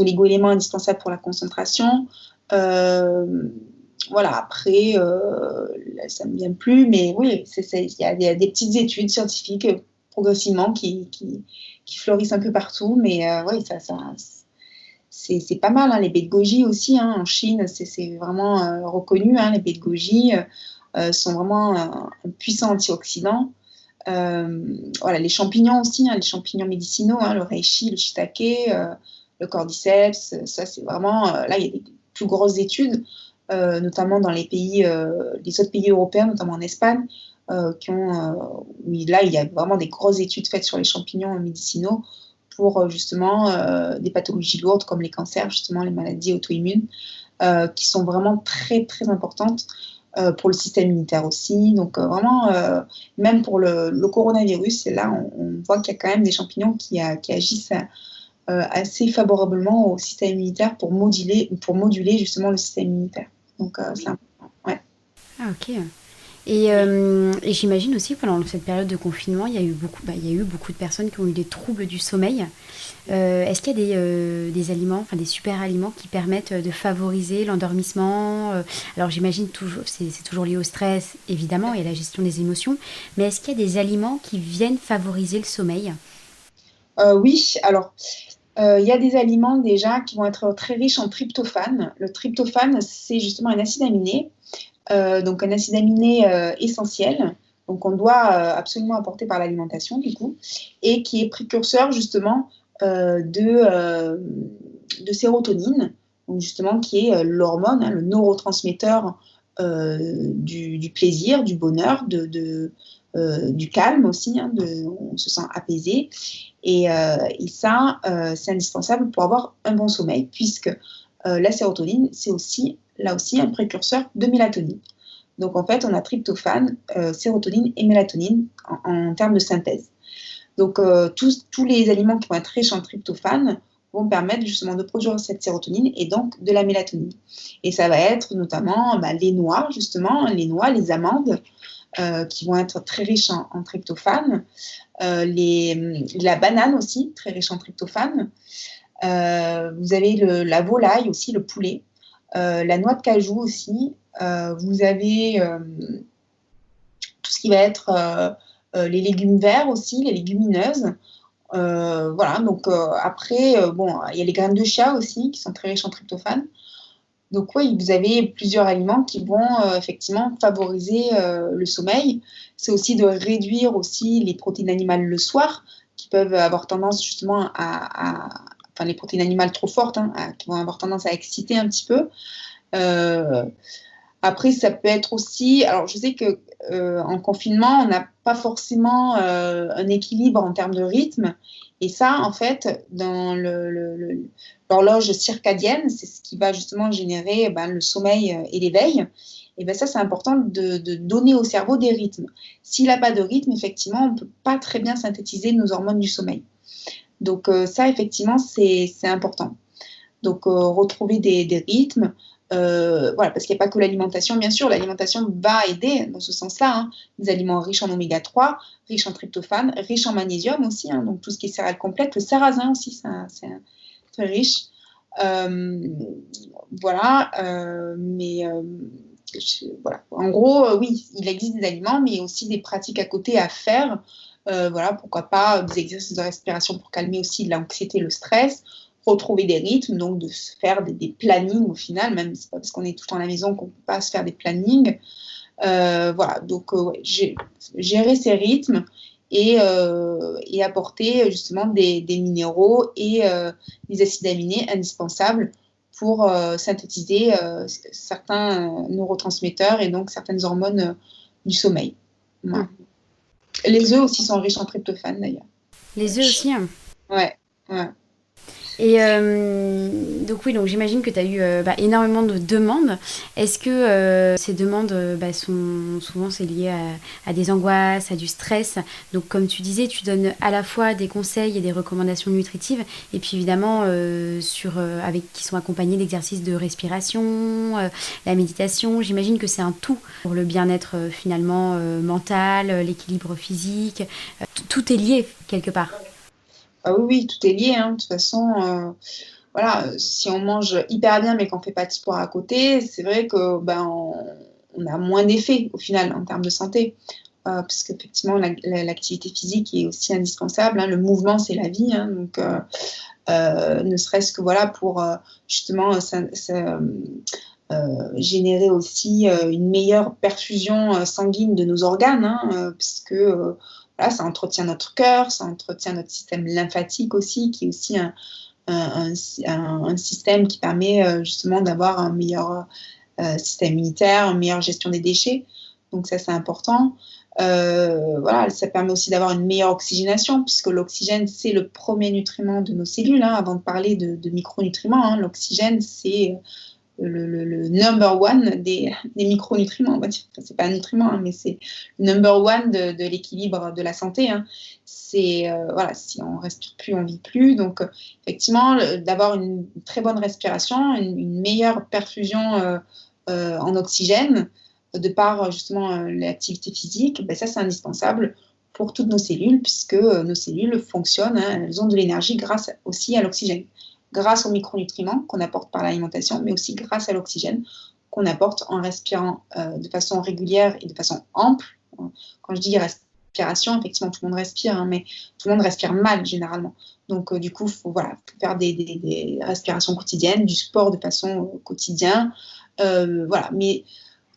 Speaker 2: oligo-éléments indispensables pour la concentration. Voilà, après, là, ça ne me vient plus, mais oui, il y a des petites études scientifiques progressivement qui fleurissent un peu partout, mais oui, c'est pas mal, hein. Les baies de goji aussi, hein, en Chine, c'est vraiment reconnu, hein, les baies de goji sont vraiment un puissant antioxydant. Voilà, les champignons aussi, hein, les champignons médicinaux, hein, le reishi, le shiitake, le cordyceps, ça c'est vraiment, là il y a des plus grosses études, notamment dans les autres pays européens, notamment en Espagne, là il y a vraiment des grosses études faites sur les champignons médicinaux pour justement des pathologies lourdes comme les cancers, justement les maladies auto-immunes, qui sont vraiment très très importantes pour le système immunitaire aussi. Donc vraiment, même pour le coronavirus, et là on voit qu'il y a quand même des champignons qui agissent assez favorablement au système immunitaire pour moduler justement le système immunitaire. Donc c'est important. Ouais.
Speaker 1: Ah, ok. Et j'imagine aussi pendant cette période de confinement, il y a eu beaucoup de personnes qui ont eu des troubles du sommeil. Est-ce qu'il y a des aliments, enfin des super aliments qui permettent de favoriser l'endormissement? Alors j'imagine toujours, c'est toujours lié au stress évidemment et à la gestion des émotions, mais est-ce qu'il y a des aliments qui viennent favoriser le sommeil?
Speaker 2: Oui, alors il y a des aliments déjà qui vont être très riches en tryptophane. Le tryptophane, c'est justement un acide aminé, donc un acide aminé essentiel donc on doit absolument apporter par l'alimentation du coup, et qui est précurseur justement de sérotonine, donc justement qui est l'hormone, le neurotransmetteur du plaisir, du bonheur, du calme aussi, on se sent apaisé. Et ça, c'est indispensable pour avoir un bon sommeil, puisque la sérotonine, c'est aussi, là aussi, un précurseur de mélatonine. Donc, en fait, on a tryptophane, sérotonine et mélatonine en termes de synthèse. Donc, tous les aliments qui vont être riches en tryptophane vont permettre justement de produire cette sérotonine et donc de la mélatonine. Et ça va être notamment les noix, justement, les amandes, qui vont être très riches en tryptophane, la banane aussi, très riche en tryptophane. Vous avez la volaille aussi, le poulet, la noix de cajou aussi. Vous avez tout ce qui va être les légumes verts aussi, les légumineuses. Voilà, donc après, il y a les graines de chia aussi qui sont très riches en tryptophane. Donc oui, vous avez plusieurs aliments qui vont effectivement favoriser le sommeil. C'est aussi de réduire aussi les protéines animales le soir, qui peuvent avoir tendance justement enfin les protéines animales trop fortes, qui vont avoir tendance à exciter un petit peu. Après, ça peut être aussi, alors je sais que en confinement, on n'a pas forcément un équilibre en termes de rythme. Et ça, en fait, dans l'horloge circadienne, c'est ce qui va justement générer le sommeil et l'éveil. Et bien ça, c'est important de donner au cerveau des rythmes. S'il n'a pas de rythme, effectivement, on ne peut pas très bien synthétiser nos hormones du sommeil. Donc ça, effectivement, c'est important. Donc retrouver des rythmes. Voilà, parce qu'il n'y a pas que l'alimentation, bien sûr, l'alimentation va aider dans ce sens-là. Des aliments riches en oméga 3, riches en tryptophane, riches en magnésium aussi, donc tout ce qui est céréales complètes, le sarrasin aussi, c'est très riche. Voilà, voilà. En gros, oui, il existe des aliments, mais aussi des pratiques à côté à faire. Voilà, pourquoi pas des exercices de respiration pour calmer aussi l'anxiété, le stress, retrouver des rythmes, donc de se faire des plannings au final, même c'est pas parce qu'on est tout le temps à la maison qu'on ne peut pas se faire des plannings. Voilà, donc gérer ces rythmes et apporter justement des minéraux et des acides aminés indispensables pour synthétiser certains neurotransmetteurs et donc certaines hormones du sommeil. Voilà. Les œufs aussi sont riches en tryptophane d'ailleurs.
Speaker 1: Les œufs aussi, hein.
Speaker 2: Ouais.
Speaker 1: Et donc oui, donc j'imagine que tu as eu énormément de demandes. Est-ce que ces demandes sont souvent c'est lié à des angoisses, à du stress? Donc comme tu disais, tu donnes à la fois des conseils et des recommandations nutritives, et puis évidemment qui sont accompagnés d'exercices de respiration, la méditation. J'imagine que c'est un tout pour le bien-être finalement mental, l'équilibre physique. Tout est lié quelque part.
Speaker 2: Ah oui, tout est lié. De toute façon, voilà, si on mange hyper bien mais qu'on ne fait pas de sport à côté, c'est vrai que on a moins d'effets au final en termes de santé. Parce qu'effectivement, l'activité physique est aussi indispensable. Le mouvement, c'est la vie. Donc, ne serait-ce que voilà, pour justement générer aussi une meilleure perfusion sanguine de nos organes, puisque voilà, ça entretient notre cœur, ça entretient notre système lymphatique aussi, qui est aussi un système qui permet justement d'avoir un meilleur système immunitaire, une meilleure gestion des déchets. Donc ça, c'est important. Voilà, ça permet aussi d'avoir une meilleure oxygénation, puisque l'oxygène, c'est le premier nutriment de nos cellules. Avant de parler de micronutriments, l'oxygène, c'est le number one des micronutriments, on va dire. Enfin, c'est pas un nutriment, mais c'est le number one de l'équilibre de la santé. C'est voilà, si on respire plus, on vit plus. Donc effectivement, d'avoir une très bonne respiration, une meilleure perfusion en oxygène, de par justement l'activité physique, ça c'est indispensable pour toutes nos cellules, puisque nos cellules fonctionnent, elles ont de l'énergie grâce aussi à l'oxygène, grâce aux micronutriments qu'on apporte par l'alimentation, mais aussi grâce à l'oxygène qu'on apporte en respirant de façon régulière et de façon ample. Quand je dis respiration, effectivement, tout le monde respire, mais tout le monde respire mal généralement. Donc, du coup, il faut faire des respirations quotidiennes, du sport de façon quotidienne. Voilà. Mais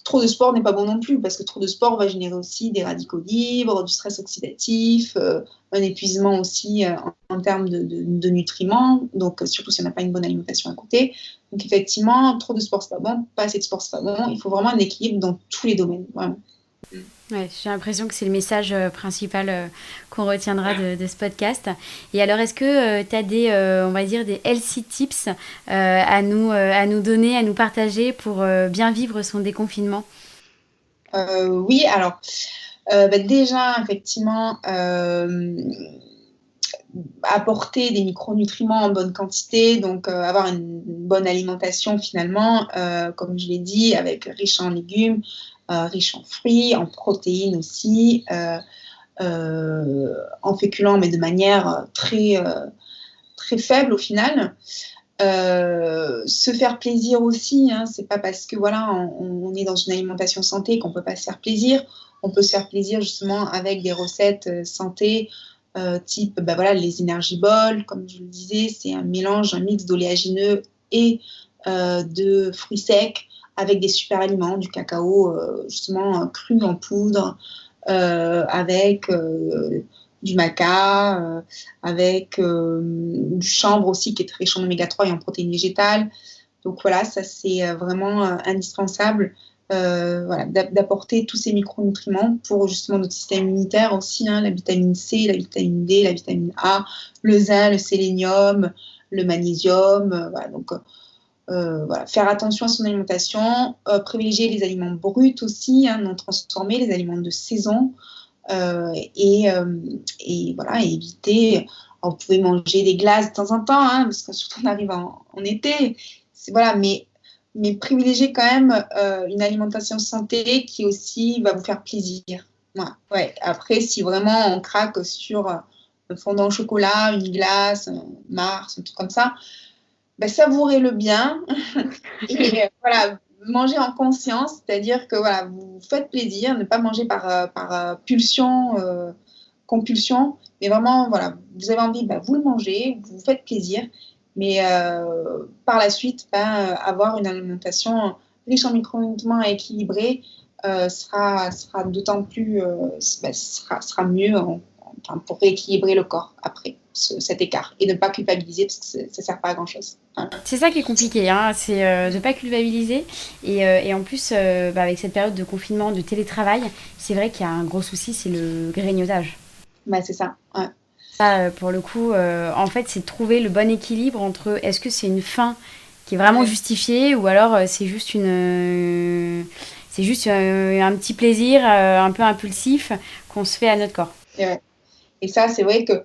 Speaker 2: trop de sport n'est pas bon non plus, parce que trop de sport va générer aussi des radicaux libres, du stress oxydatif, un épuisement aussi en termes de nutriments, donc surtout si on n'a pas une bonne alimentation à côté. Donc effectivement, trop de sport, c'est pas bon, pas assez de sport, c'est pas bon. Il faut vraiment un équilibre dans tous les domaines, vraiment.
Speaker 1: Ouais, j'ai l'impression que c'est le message principal qu'on retiendra de ce podcast. Et alors, est-ce que tu as des, on va dire, des healthy tips à nous donner, à nous partager pour bien vivre son déconfinement?
Speaker 2: Oui, alors déjà, effectivement, apporter des micronutriments en bonne quantité, donc avoir une bonne alimentation finalement, comme je l'ai dit, avec riche en légumes, riche en fruits, en protéines aussi, en féculents, mais de manière très faible au final. Se faire plaisir aussi, hein, c'est pas parce que voilà, on est dans une alimentation santé qu'on peut pas se faire plaisir. On peut se faire plaisir justement avec des recettes santé, type voilà, les Energy Balls, comme je le disais, c'est un mélange, un mix d'oléagineux et de fruits secs avec des super aliments, du cacao justement cru en poudre, avec du maca, avec du chanvre aussi qui est très riche en oméga 3 et en protéines végétales. Donc voilà, ça c'est vraiment indispensable, voilà, d'apporter tous ces micronutriments pour justement notre système immunitaire aussi, hein, la vitamine C, la vitamine D, la vitamine A, le zinc, le sélénium, le magnésium. Voilà, donc voilà, faire attention à son alimentation, privilégier les aliments bruts aussi, hein, non transformés, les aliments de saison. Et voilà, et éviter. Alors, vous pouvez manger des glaces de temps en temps, hein, parce que surtout on arrive en été. Voilà, mais privilégier quand même une alimentation santé qui aussi va vous faire plaisir. Voilà, ouais. Après, si vraiment on craque sur un fondant au chocolat, une glace, un Mars, un truc comme ça, ben, savourez-le bien. Et voilà, manger en conscience, c'est-à-dire que voilà, vous faites plaisir, ne pas manger par pulsion, compulsion, mais vraiment, voilà, vous avez envie, vous le mangez, vous vous faites plaisir, mais par la suite, avoir une alimentation riche en micronutriments et équilibrée sera d'autant plus, sera mieux pour rééquilibrer le corps après cet écart et ne pas culpabiliser parce que ça ne sert pas à grand-chose. Voilà.
Speaker 1: C'est ça qui est compliqué, hein, c'est de ne pas culpabiliser. Et en plus, avec cette période de confinement, de télétravail, c'est vrai qu'il y a un gros souci, c'est le grignotage.
Speaker 2: C'est ça. Ouais.
Speaker 1: Ça, pour le coup, en fait, c'est de trouver le bon équilibre entre est-ce que c'est une faim qui est vraiment justifiée ou alors c'est juste un petit plaisir un peu impulsif qu'on se fait à notre corps.
Speaker 2: Et ça, c'est vrai que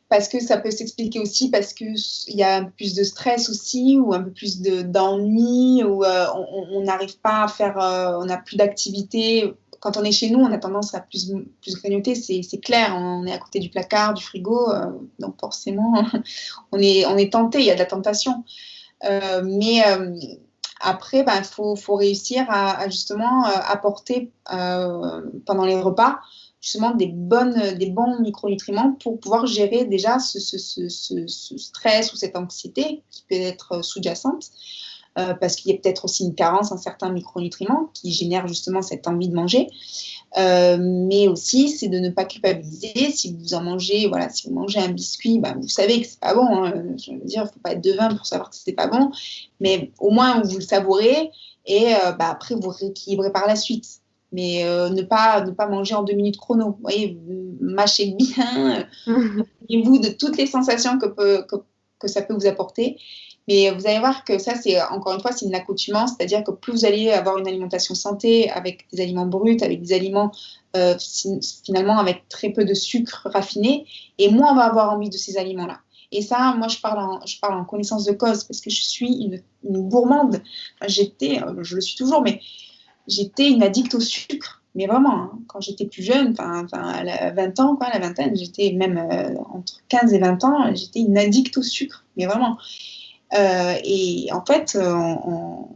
Speaker 2: parce que ça peut s'expliquer aussi parce qu'il y a un peu plus de stress aussi ou un peu plus d'ennui ou on n'arrive pas à faire, on n'a plus d'activité. Quand on est chez nous, on a tendance à plus grignoter, c'est clair, on est à côté du placard, du frigo, donc forcément, on est tenté, il y a de la tentation. Mais après, faut réussir à justement apporter pendant les repas justement des bons micronutriments pour pouvoir gérer déjà ce stress ou cette anxiété qui peut être sous-jacente. Parce qu'il y a peut-être aussi une carence en certains micronutriments qui génèrent justement cette envie de manger. Mais aussi, c'est de ne pas culpabiliser. Si vous en mangez, voilà, si vous mangez un biscuit, vous savez que c'est pas bon. Hein. Je veux dire, il ne faut pas être devin pour savoir que c'est pas bon. Mais au moins, vous le savourez et après, vous rééquilibrez par la suite. Mais ne pas manger en 2 minutes chrono. Vous voyez, vous mâchez bien, vous de toutes les sensations que ça peut vous apporter. Mais vous allez voir que ça, c'est encore une fois, c'est une accoutumance, c'est-à-dire que plus vous allez avoir une alimentation santé avec des aliments bruts, avec des aliments finalement avec très peu de sucre raffiné, et moins on va avoir envie de ces aliments-là. Et ça, moi, je parle en connaissance de cause parce que je suis une gourmande. Enfin, je le suis toujours, mais j'étais une addict au sucre. Mais vraiment, hein, quand j'étais plus jeune, à 20 ans, la vingtaine, j'étais même entre 15 et 20 ans, j'étais une addict au sucre. Mais vraiment. Et en fait, en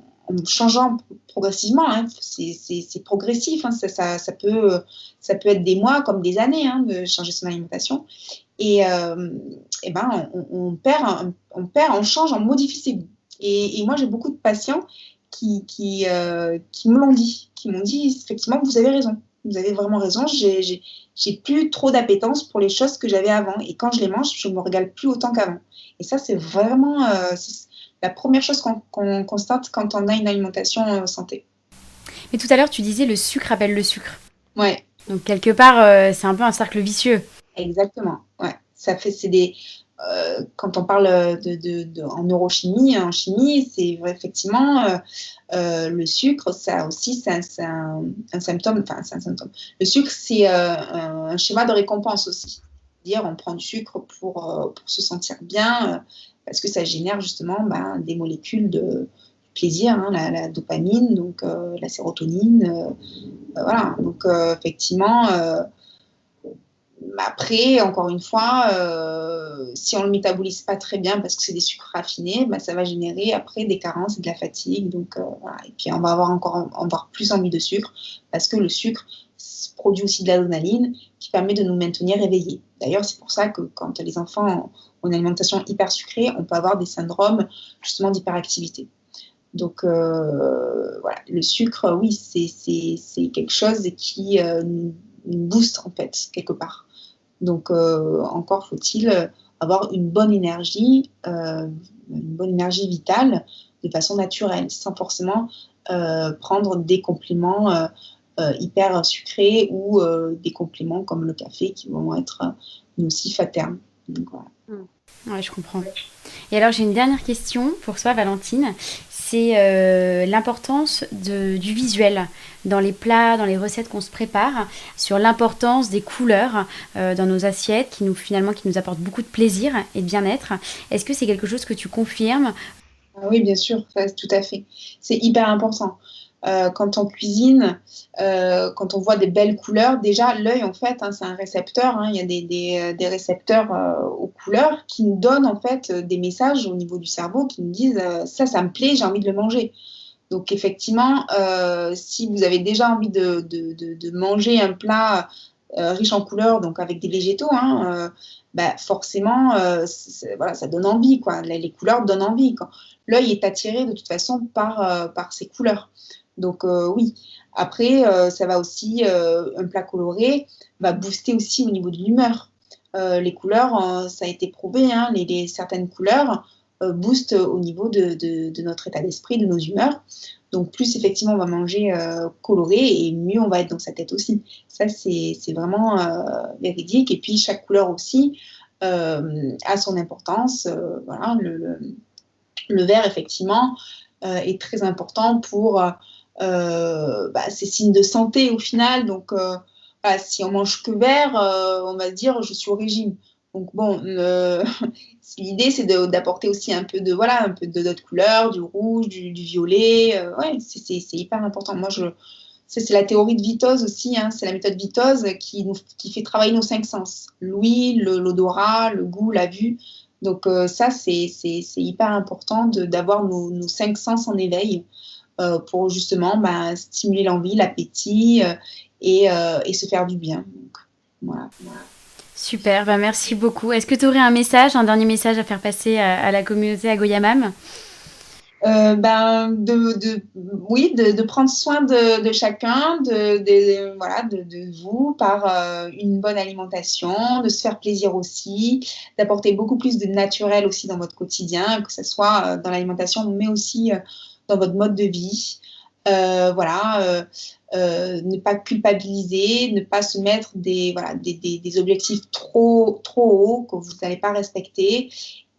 Speaker 2: changeant progressivement, hein, c'est progressif, hein, ça peut être des mois comme des années hein, de changer son alimentation. Et on change, on modifie ses goûts. Et moi, j'ai beaucoup de patients qui me l'ont dit, qui m'ont dit effectivement, vous avez raison. Vous avez vraiment raison, j'ai plus trop d'appétence pour les choses que j'avais avant. Et quand je les mange, je ne me régale plus autant qu'avant. Et ça, c'est vraiment c'est la première chose qu'on constate quand on a une alimentation santé.
Speaker 1: Mais tout à l'heure, tu disais le sucre appelle le sucre.
Speaker 2: Ouais.
Speaker 1: Donc, quelque part, c'est un peu un cercle vicieux.
Speaker 2: Exactement. Ouais. Quand on parle en neurochimie, en chimie, c'est vrai, effectivement, le sucre, ça aussi, c'est un symptôme. Enfin, c'est un symptôme. Le sucre, c'est un schéma de récompense aussi. Dire, on prend du sucre pour se sentir bien, parce que ça génère justement des molécules de plaisir, hein, la dopamine, donc la sérotonine. Voilà. Donc, effectivement. Après, encore une fois, si on ne le métabolise pas très bien parce que c'est des sucres raffinés, ça va générer après des carences et de la fatigue. Donc, voilà. Et puis, on va avoir plus envie de sucre parce que le sucre produit aussi de l'adrénaline qui permet de nous maintenir éveillés. D'ailleurs, c'est pour ça que quand les enfants ont une alimentation hyper sucrée, on peut avoir des syndromes justement d'hyperactivité. Donc, voilà, le sucre, oui, c'est quelque chose qui nous booste en fait, quelque part. Donc, encore faut-il avoir une bonne énergie vitale de façon naturelle, sans forcément prendre des compléments hyper sucrés ou des compléments comme le café qui vont être nocifs à terme. Donc, voilà.
Speaker 1: Ouais, je comprends. Et alors, j'ai une dernière question pour toi, Valentine. C'est l'importance du visuel dans les plats, dans les recettes qu'on se prépare, sur l'importance des couleurs dans nos assiettes qui nous apportent beaucoup de plaisir et de bien-être. Est-ce que c'est quelque chose que tu confirmes?
Speaker 2: Oui, bien sûr, tout à fait. C'est hyper important. Quand on cuisine, quand on voit des belles couleurs, déjà l'œil en fait, hein, c'est un récepteur. Hein, il y a des récepteurs aux couleurs qui nous donnent en fait des messages au niveau du cerveau qui nous disent ça me plaît, j'ai envie de le manger. Donc effectivement, si vous avez déjà envie de manger un plat riche en couleurs, donc avec des végétaux, hein, forcément, voilà, ça donne envie, quoi. Les couleurs donnent envie. L'œil est attiré de toute façon par ces couleurs. Donc oui. Après, ça va aussi, un plat coloré va booster aussi au niveau de l'humeur. Les couleurs, ça a été prouvé, hein, certaines couleurs boostent au niveau de notre état d'esprit, de nos humeurs. Donc, plus effectivement on va manger coloré et mieux on va être dans sa tête aussi. Ça, c'est vraiment véridique. Et puis, chaque couleur aussi a son importance. Voilà, le vert, effectivement, est très important pour ces signes de santé au final. Donc, si on mange que vert, on va se dire je suis au régime. Donc bon, l'idée c'est d'apporter aussi un peu de d'autres couleurs, du rouge, du violet. Ouais, c'est hyper important. C'est la théorie de Vitoz aussi, hein, c'est la méthode Vitoz qui fait travailler nos 5 sens. L'ouïe, l'odorat, le goût, la vue. Donc ça, c'est hyper important d'avoir nos 5 sens en éveil pour justement stimuler l'envie, l'appétit et se faire du bien. Donc, voilà.
Speaker 1: Super, merci beaucoup. Est-ce que tu aurais un dernier message à faire passer à la communauté Agoyamam?
Speaker 2: Oui, de prendre soin de chacun, de vous par une bonne alimentation, de se faire plaisir aussi, d'apporter beaucoup plus de naturel aussi dans votre quotidien, que ce soit dans l'alimentation, mais aussi dans votre mode de vie. Ne pas culpabiliser, ne pas se mettre des objectifs trop hauts que vous n'allez pas respecter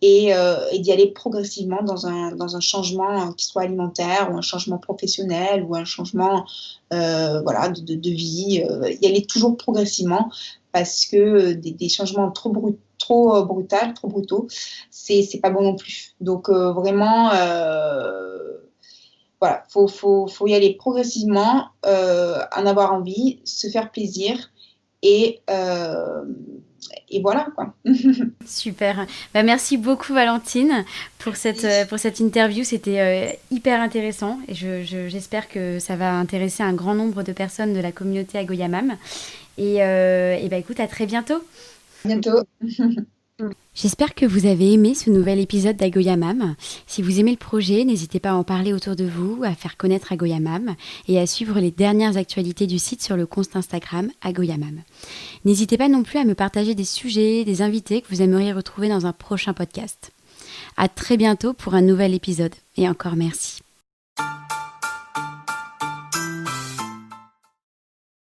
Speaker 2: et d'y aller progressivement dans un changement qui soit alimentaire ou un changement professionnel ou un changement de vie. Y aller toujours progressivement parce que des changements trop brutaux, c'est pas bon non plus. Donc vraiment... voilà, faut y aller progressivement, en avoir envie, se faire plaisir et voilà quoi.
Speaker 1: Super. Merci beaucoup Valentine pour cette interview. C'était hyper intéressant et j'espère que ça va intéresser un grand nombre de personnes de la communauté Agoyamam. Et écoute, à très bientôt.
Speaker 2: À bientôt.
Speaker 1: J'espère que vous avez aimé ce nouvel épisode d'Agoyamam. Si vous aimez le projet, n'hésitez pas à en parler autour de vous, à faire connaître Agoyamam et à suivre les dernières actualités du site sur le compte Instagram Agoyamam. N'hésitez pas non plus à me partager des sujets, des invités que vous aimeriez retrouver dans un prochain podcast. À très bientôt pour un nouvel épisode et encore merci.